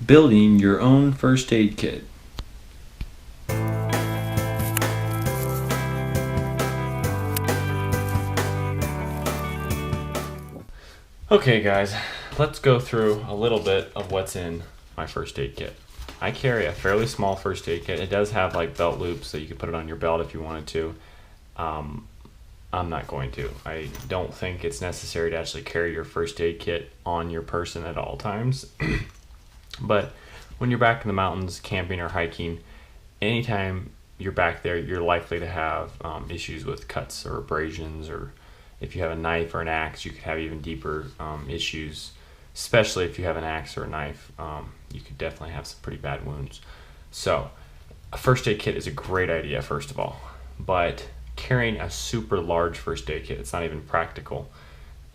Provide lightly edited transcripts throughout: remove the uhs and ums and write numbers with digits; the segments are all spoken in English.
Building your own first aid kit. Okay guys, let's go through a little bit of what's in my first aid kit. I carry a fairly small first aid kit. It does have like belt loops, so you can put it on your belt if you wanted to. I'm not going to. I don't think it's necessary to actually carry your first aid kit on your person at all times. But when you're back in the mountains camping or hiking, anytime you're back there, you're likely to have issues with cuts or abrasions, or if you have a knife or an axe, you could have even deeper issues, especially if you have an axe or a knife. You could definitely have some pretty bad wounds. So a first aid kit is a great idea, first of all, but carrying a super large first aid kit, it's not even practical,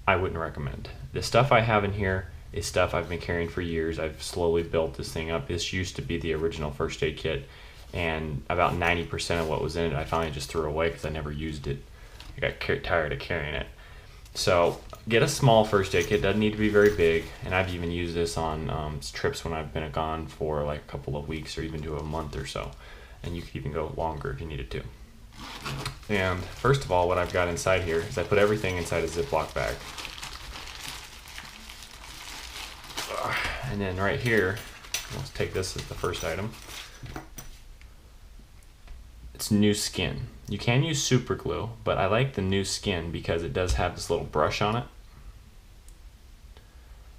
I wouldn't recommend. The stuff I have in here is stuff I've been carrying for years. I've slowly built this thing up. This used to be the original first aid kit, and about 90% of what was in it I finally just threw away because I never used it. I got tired of carrying it. So get a small first aid kit. Doesn't need to be very big, and I've even used this on trips when I've been gone for like a couple of weeks or even to a month or so, and you could even go longer if you needed to. And first of all, what I've got inside here is I put everything inside a Ziploc bag. And then right here, let's take this as the first item. It's new skin. You can use super glue, but I like the new skin because it does have this little brush on it.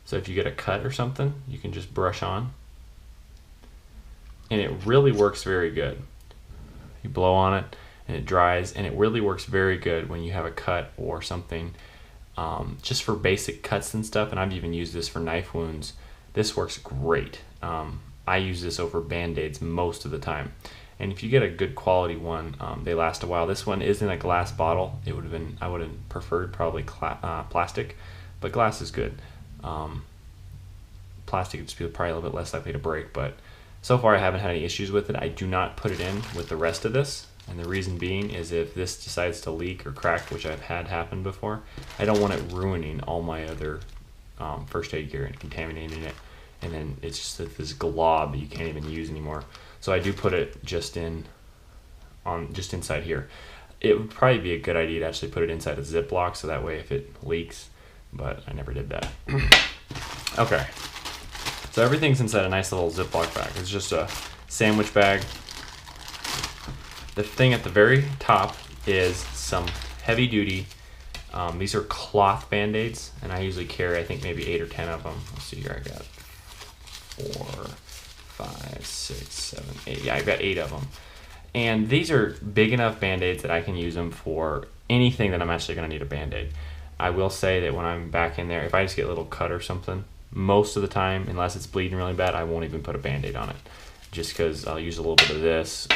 So if you get a cut or something, you can just brush on. And it really works very good. You blow on it and it dries, and it really works very good when you have a cut or something, just for basic cuts and stuff. And I've even used this for knife wounds. This works great. I use this over Band-Aids most of the time. And if you get a good quality one, they last a while. This one is in a glass bottle. I would have preferred probably plastic, but glass is good. Plastic would be probably a little bit less likely to break, but so far I haven't had any issues with it. I do not put it in with the rest of this, and the reason being is if this decides to leak or crack, which I've had happen before, I don't want it ruining all my other first aid gear and contaminating it, and then it's just this glob that you can't even use anymore. So I do put it just inside here. It would probably be a good idea to actually put it inside a Ziploc, so that way if it leaks, but I never did that. Okay, so everything's inside a nice little Ziploc bag. It's just a sandwich bag. The thing at the very top is some heavy duty, these are cloth Band-Aids, and I usually carry, I think, maybe 8 or 10 of them. Let's see here, I got 4, 5, 6, 7, 8. Yeah, I've got 8 of them. And these are big enough Band-Aids that I can use them for anything that I'm actually going to need a Band-Aid. I will say that when I'm back in there, if I just get a little cut or something, most of the time, unless it's bleeding really bad, I won't even put a Band-Aid on it, just because I'll use a little bit of this.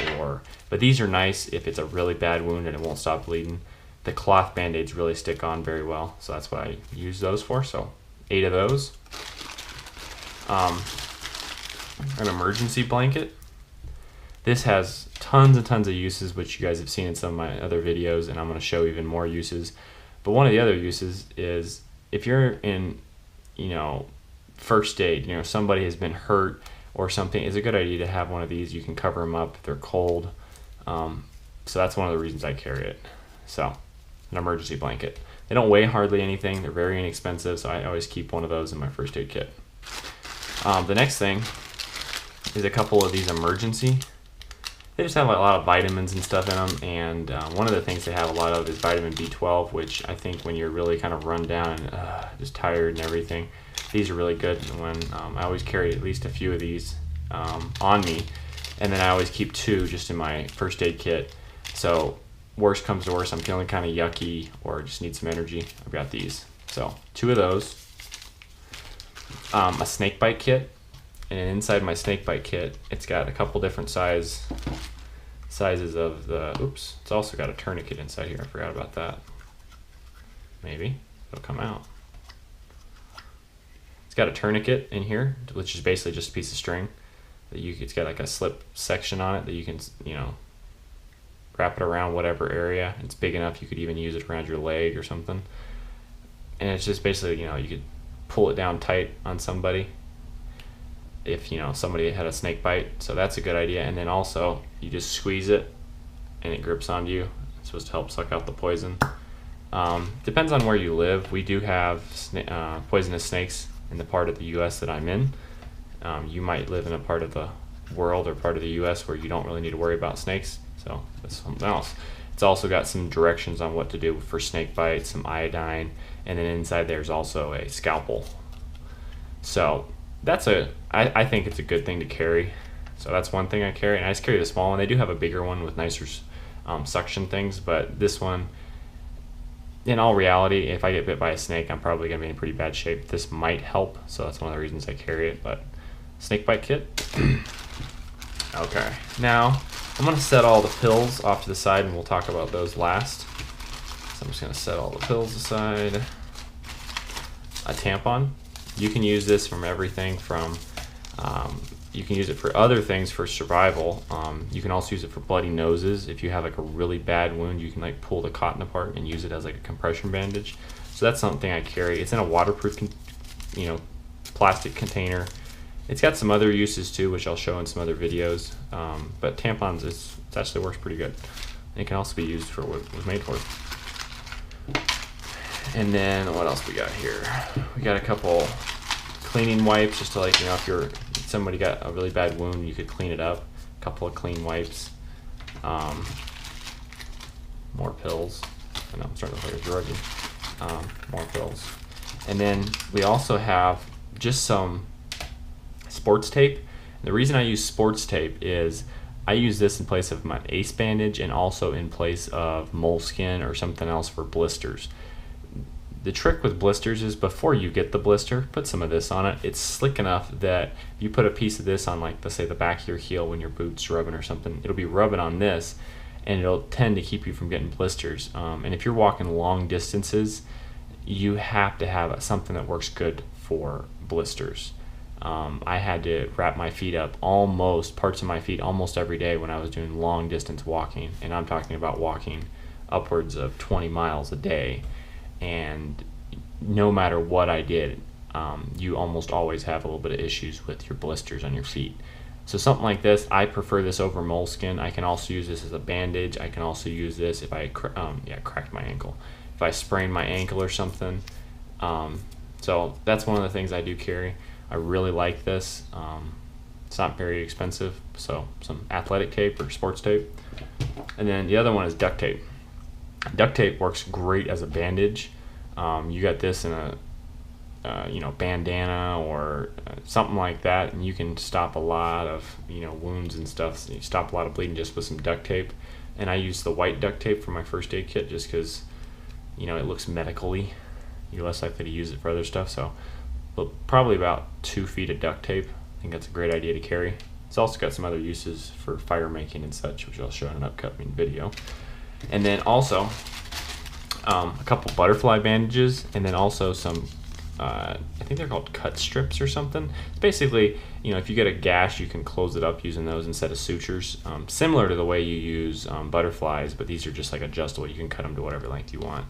But these are nice if it's a really bad wound and it won't stop bleeding. The cloth Band-Aids really stick on very well, so that's what I use those for. So 8 of those. An emergency blanket. This has tons and tons of uses, which you guys have seen in some of my other videos, and I'm going to show even more uses. But one of the other uses is if you're in, first aid, somebody has been hurt or something, it's a good idea to have one of these. You can cover them up if they're cold. So that's one of the reasons I carry it. So an emergency blanket. They don't weigh hardly anything. They're very inexpensive, so I always keep one of those in my first aid kit. The next thing is a couple of these emergency. They just have a lot of vitamins and stuff in them, and one of the things they have a lot of is vitamin B12, which I think when you're really kind of run down and just tired and everything, these are really good. And when I always carry at least a few of these on me, and then I always keep 2 just in my first aid kit. So worst comes to worst, I'm feeling kind of yucky or just need some energy, I've got these. So 2 of those. A snake bite kit. And inside my snake bite kit, it's got a couple different sizes of the, it's also got a tourniquet inside here. I forgot about that. Maybe it'll come out. It's got a tourniquet in here, which is basically just a piece of string that it's got like a slip section on it that you can, wrap it around whatever area. It's big enough you could even use it around your leg or something. And it's just basically, you could pull it down tight on somebody. if somebody had a snake bite. So that's a good idea. And then also you just squeeze it and it grips onto you. It's supposed to help suck out the poison. Depends on where you live. We do have poisonous snakes in the part of the U.S. that I'm in. You might live in a part of the world or part of the U.S. where you don't really need to worry about snakes, so that's something else. It's also got some directions on what to do for snake bites, some iodine, and then inside there's also a scalpel. So that's I think it's a good thing to carry. So that's one thing I carry, and I just carry the small one. They do have a bigger one with nicer suction things, but this one, in all reality, if I get bit by a snake, I'm probably going to be in pretty bad shape. This might help, so that's one of the reasons I carry it. But snake bite kit. Okay, now I'm going to set all the pills off to the side, and we'll talk about those last. So I'm just going to set all the pills aside. A tampon. You can use this from everything from, you can use it for other things for survival. You can also use it for bloody noses. If you have like a really bad wound, you can like pull the cotton apart and use it as like a compression bandage. So that's something I carry. It's in a waterproof, plastic container. It's got some other uses too, which I'll show in some other videos. But tampons, it actually works pretty good. And it can also be used for what it was made for. And then what else we got here? We got a couple cleaning wipes, just to if somebody got a really bad wound, you could clean it up. A couple of clean wipes. More pills. I know I'm starting to look like a druggie. More pills. And then we also have just some sports tape. And the reason I use sports tape is I use this in place of my ace bandage and also in place of moleskin or something else for blisters. The trick with blisters is before you get the blister, put some of this on it. It's slick enough that if you put a piece of this on, like, let's say the back of your heel when your boot's rubbing or something, it'll be rubbing on this and it'll tend to keep you from getting blisters. And if you're walking long distances, you have to have something that works good for blisters. I had to wrap my feet up, parts of my feet almost every day when I was doing long distance walking. And I'm talking about walking upwards of 20 miles a day. And no matter what I did, you almost always have a little bit of issues with your blisters on your feet. So something like this, I prefer this over moleskin. I can also use this as a bandage. I can also use this if I cracked my ankle, if I sprained my ankle or something. So that's one of the things I do carry. I really like this. It's not very expensive, so some athletic tape or sports tape. And then the other one is duct tape. Duct tape works great as a bandage. You got this in a bandana or something like that, and you can stop a lot of wounds and stuff. So you stop a lot of bleeding just with some duct tape. And I use the white duct tape for my first aid kit just because it looks medically. You're less likely to use it for other stuff. So probably about 2 feet of duct tape. I think that's a great idea to carry. It's also got some other uses for fire making and such, which I'll show in an upcoming video. And then also a couple butterfly bandages, and then also some I think they're called cut strips or something. It's basically, if you get a gash, you can close it up using those instead of sutures, similar to the way you use butterflies, but these are just like adjustable. You can cut them to whatever length you want.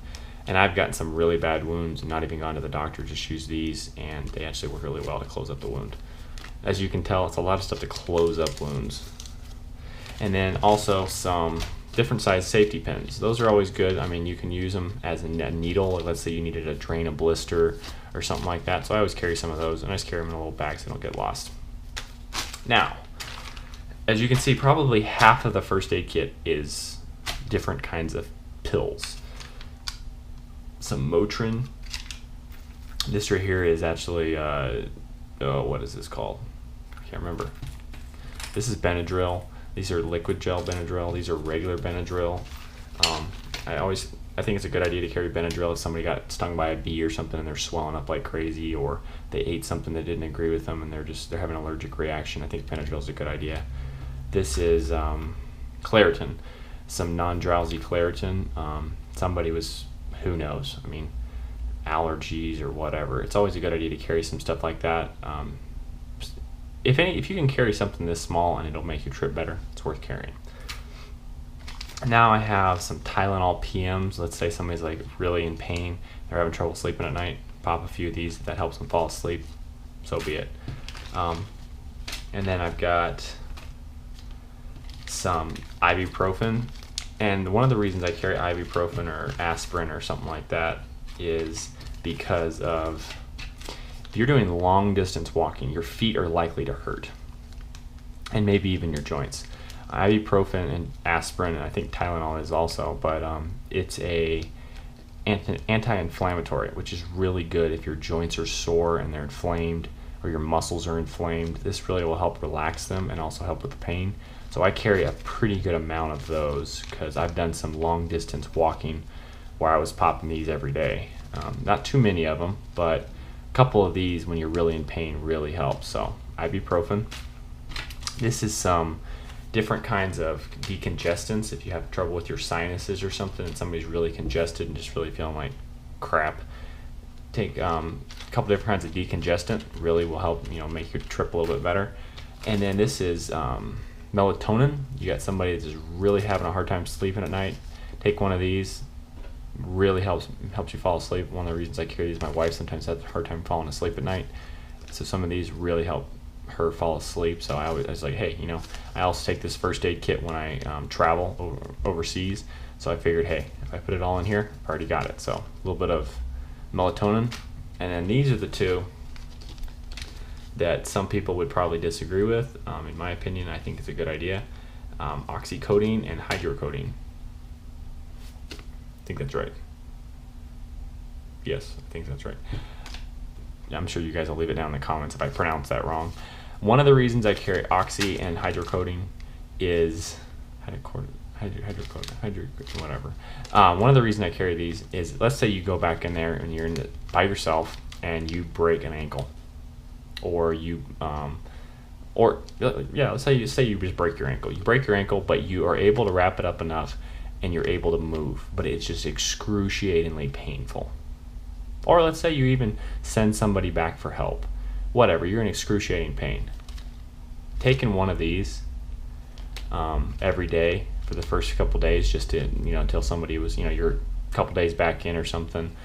And I've gotten some really bad wounds and not even gone to the doctor, just use these, and they actually work really well to close up the wound. As you can tell, it's a lot of stuff to close up wounds. And then also some different size safety pins. Those are always good. I mean, you can use them as a needle. Let's say you needed to drain a blister or something like that. So I always carry some of those, and I just carry them in a little bag so they don't get lost. Now, as you can see, probably half of the first aid kit is different kinds of pills. Some Motrin. This right here is actually, what is this called? I can't remember. This is Benadryl. These are liquid gel Benadryl. These are regular Benadryl. I think it's a good idea to carry Benadryl if somebody got stung by a bee or something and they're swelling up like crazy, or they ate something that didn't agree with them and they're having an allergic reaction. I think Benadryl is a good idea. This is Claritin, some non-drowsy Claritin. Somebody was, who knows? I mean, allergies or whatever. It's always a good idea to carry some stuff like that. If you can carry something this small and it'll make your trip better, it's worth carrying. Now I have some Tylenol PMs. Let's say somebody's like really in pain, they're having trouble sleeping at night. Pop a few of these. If that helps them fall asleep, so be it. And then I've got some ibuprofen. And one of the reasons I carry ibuprofen or aspirin or something like that is because of, if you're doing long distance walking, your feet are likely to hurt, and maybe even your joints. Ibuprofen and aspirin, and I think Tylenol is also, but it's a anti-inflammatory, which is really good if your joints are sore and they're inflamed, or your muscles are inflamed. This really will help relax them and also help with the pain. So I carry a pretty good amount of those because I've done some long distance walking where I was popping these every day. Not too many of them, but a couple of these when you're really in pain really help. So ibuprofen. This is some different kinds of decongestants if you have trouble with your sinuses or something and somebody's really congested and just really feeling like crap. Take a couple different kinds of decongestant, really will help, make your trip a little bit better. And then this is melatonin. You got somebody that's just really having a hard time sleeping at night, take one of these. Really helps you fall asleep. One of the reasons I carry these, my wife sometimes has a hard time falling asleep at night, so some of these really help her fall asleep. So I was like, hey, I also take this first aid kit when I travel overseas. So I figured, hey, if I put it all in here, I've already got it. So a little bit of melatonin, and then these are the two that some people would probably disagree with. In my opinion, I think it's a good idea. Oxycodone and hydrocodone. I think that's right. Yes, I think that's right. I'm sure you guys will leave it down in the comments if I pronounce that wrong. One of the reasons I carry oxy and hydrocodone is whatever. One of the reasons I carry these is, let's say you go back in there and you're by yourself and you break an ankle, or let's say you just break your ankle. You break your ankle, but you are able to wrap it up enough and you're able to move, but it's just excruciatingly painful. Or let's say you even send somebody back for help. Whatever, you're in excruciating pain. Taking one of these every day for the first couple days, just to, until somebody was, you're a couple days back in or something,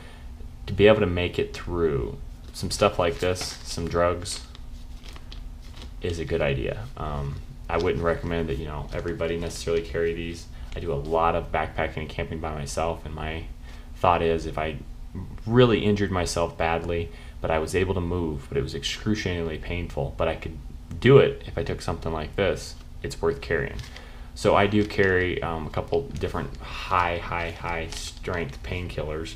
to be able to make it through some stuff like this, some drugs, is a good idea. I wouldn't recommend that, everybody necessarily carry these. I do a lot of backpacking and camping by myself, and my thought is, if I really injured myself badly, but I was able to move, but it was excruciatingly painful, but I could do it if I took something like this, it's worth carrying. So I do carry a couple different high strength painkillers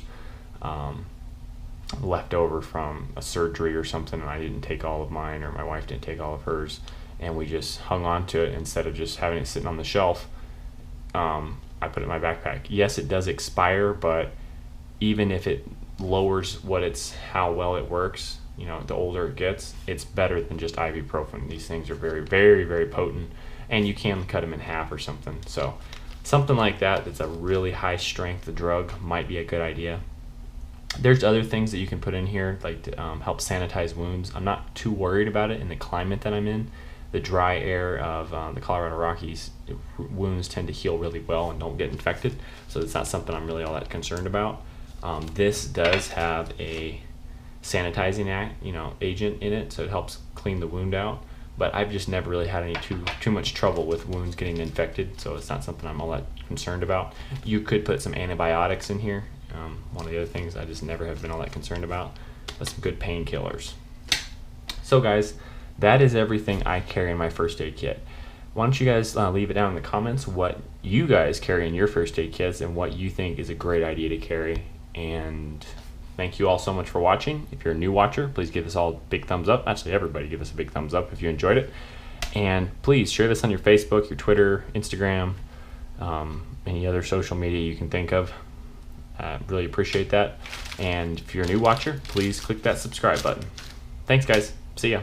left over from a surgery or something, and I didn't take all of mine, or my wife didn't take all of hers, and we just hung on to it instead of just having it sitting on the shelf. I put it in my backpack. Yes, it does expire, but even if it lowers how well it works, the older it gets, it's better than just ibuprofen. These things are very, very, very potent, and you can cut them in half or something. So something like that's a really high strength drug might be a good idea. There's other things that you can put in here, like to help sanitize wounds. I'm not too worried about it in the climate that I'm in. The dry air of the Colorado Rockies, wounds tend to heal really well and don't get infected, so it's not something I'm really all that concerned about. This does have a sanitizing agent in it, so it helps clean the wound out, but I've just never really had any too much trouble with wounds getting infected, so it's not something I'm all that concerned about. You could put some antibiotics in here. One of the other things I just never have been all that concerned about, but some good painkillers. So guys, that is everything I carry in my first aid kit. Why don't you guys leave it down in the comments what you guys carry in your first aid kits and what you think is a great idea to carry. And thank you all so much for watching. If you're a new watcher, please give us all a big thumbs up. Actually, everybody give us a big thumbs up if you enjoyed it. And please share this on your Facebook, your Twitter, Instagram, any other social media you can think of. I really appreciate that. And if you're a new watcher, please click that subscribe button. Thanks guys. See ya.